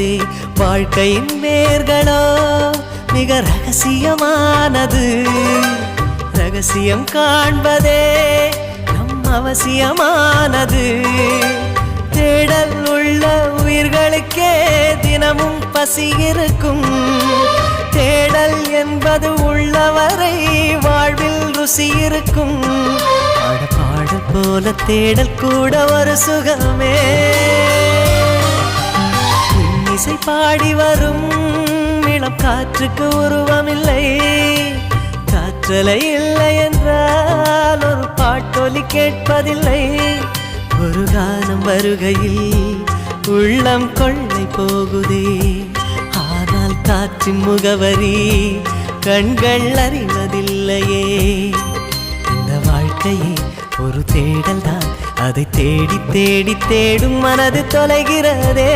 போகுதே. வாழ்க்கையின் வேர்களோ மிக ரகசியமானது. ரகசியம் காண்பதே நம் அவசியமானது. தேடல் உள்ள உயிர்களுக்கே தினமும் பசி இருக்கும். தேடல் என்பது உள்ளவரை வாழ்வில் ருசி இருக்கும். பாடல் போல தேடல் கூட ஒரு சுகமே. இசை பாடி வரும் இளம் காற்றுக்கு உருவமில்லை. காற்றலை இல்லை என்றால் ஒரு பாட்டொலி கேட்பதில்லை. ஒரு காலம் வருகையில் உள்ளம் கொள்ளை போகுதே. ஆனால் காற்றின் முகவரி கண்கள் அறிவதில்லையே. இந்த வாழ்க்கையே ஒரு தேடல் தான். அதை தேடி தேடி தேடும் மனது தொலைகிறதே.